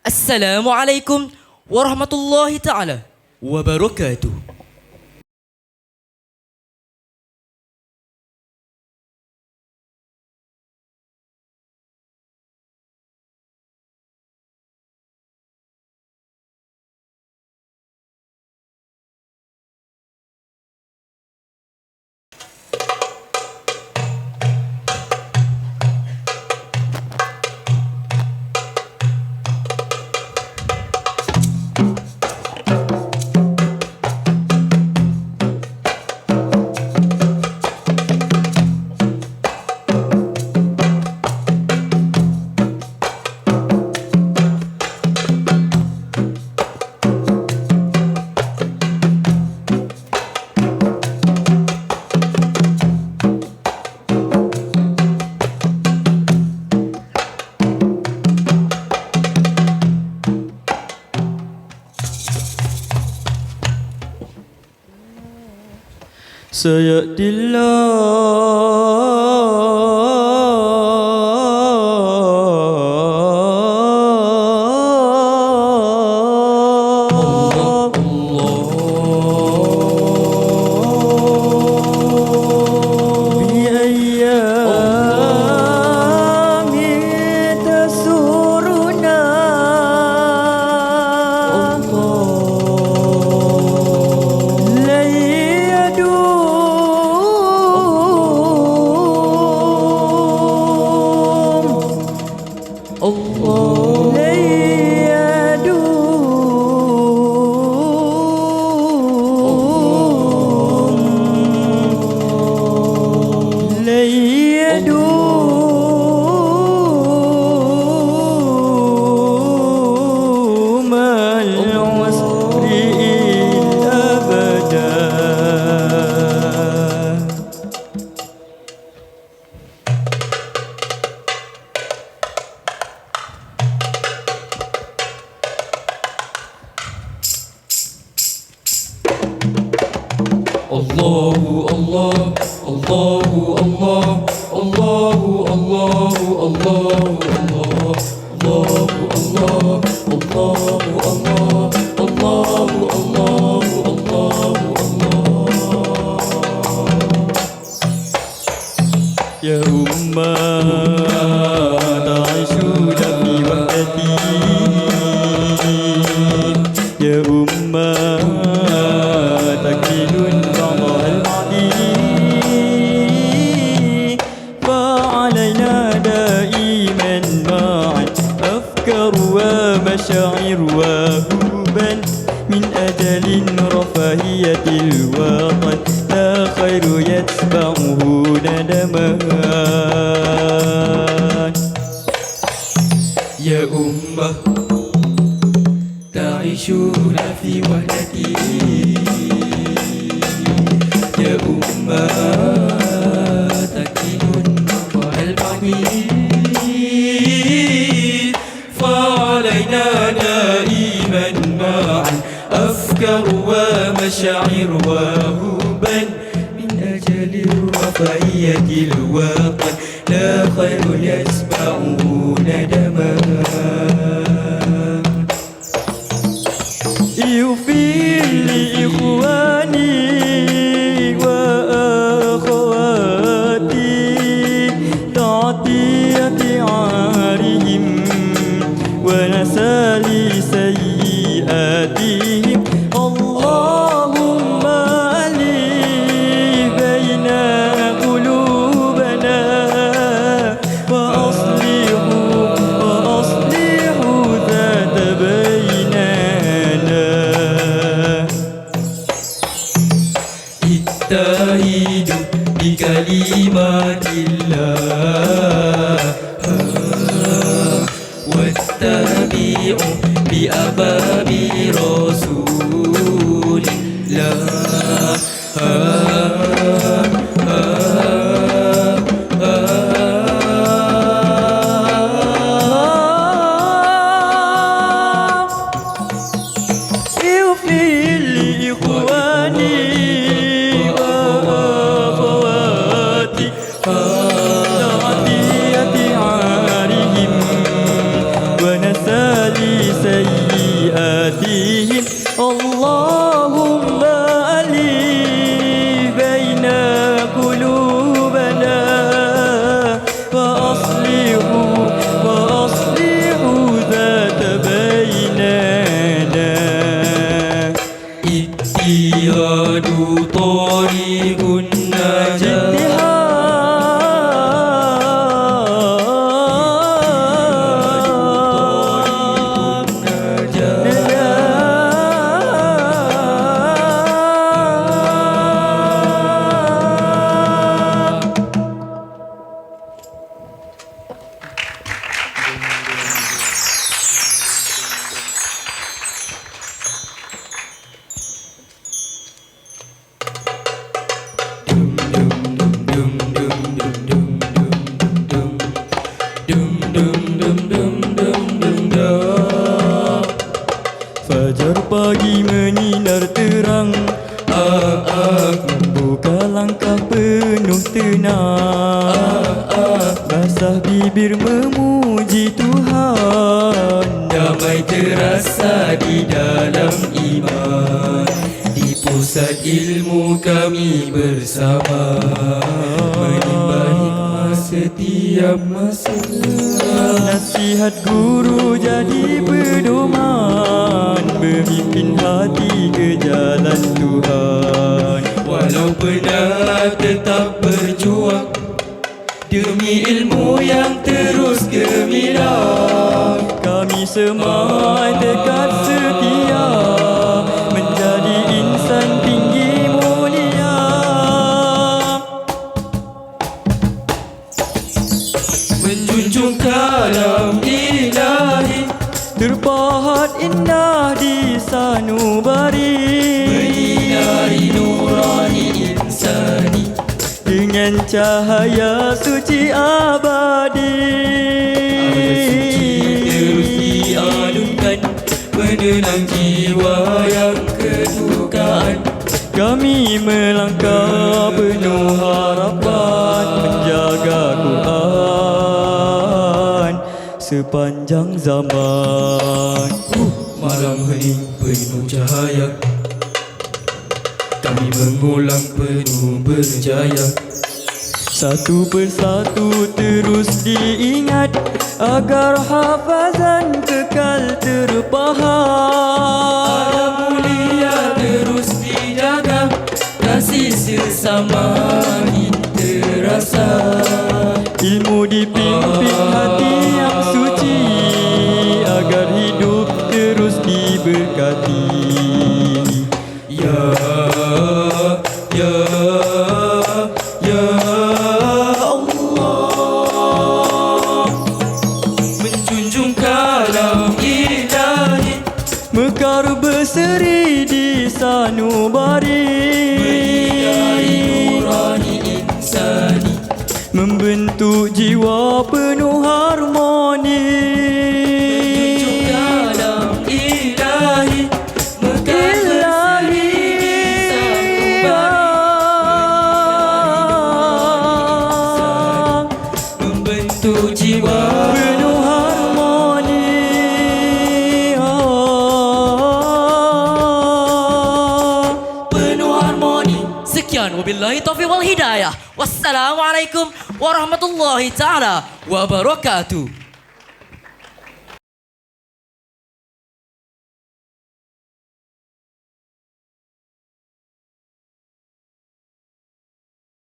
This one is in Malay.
Assalamualaikum warahmatullahi taala wabarakatuh. سيأتي بأيام تسرنا لن يدوم العسر أبدا. الله الله الله الله الله الله الله الله الله الله الله الله يا أمة تعيشون في وحدتي، يا أمة تكملون بعضها البعيد، فعلينا دائما معا أفكار ومشاعر وهبا من أجل رفاهية الوطن لا خير يتبعه ندمان. يا أمة تعيشون في وحدتي، يا أمة تكينون بعض البعيد، فعلينا دائما معا أفكار ومشاعر وهبا من أجل رفاهية الوطن لا خير يتبعه ندمان. يغفر لإخواني وأخواتي تعطية عارهم ونسال سيئاتهم. اللهم ألف بين قلوبنا وأصلحوا ذات بيننا. اتحدوا بكلمات الله واتبعوا بأوامر رسول اغفر لإخواني وأخواتي تعطية عارهم ونسال pagi menyinar terang, membuka langkah penuh tenang, basah bibir memuji Tuhan. Damai terasa di dalam iman, di pusat ilmu kami bersama, menimba hikmah setiap masa. Nasihat guru jadi pedoman, memimpin hati ke jalan Tuhan. Walau penat tetap berjuang demi ilmu yang terus gemilang. Kami semai tekad setia menjadi insan tinggi mulia, Menjunjung kalam ilahi, terpahat indah di sanubari, menyinari nurani insani, dengan cahaya suci abadi. suci terus dialunkan, menenang jiwa yang kedukaan. Kami melangkah penuh harapan, menjaga Quran sepanjang zaman. Malam hening penuh cahaya, kami mengulang penuh berjaya. Satu persatu terus diingat, agar hafazan kekal terpahat. Mulia terus dijaga, kasih sesama terasa. Ilmu dipimpin hati yang suci, agar hidup terus diberkati. Ya, ya, ya Allah, menjunjung kalam ilahi, Mekar berseri di sanubari, menyinari nurani insani, membentuk jiwa penuh harmoni. menjunjung kalam ilahi, mekar berseri di sanubari, membentuk jiwa Penuh harmoni. penuh harmoni. Sekian wabillahi taufiq wal hidayah. Wassalamualaikum warahmatullahi taala wabarakatuh.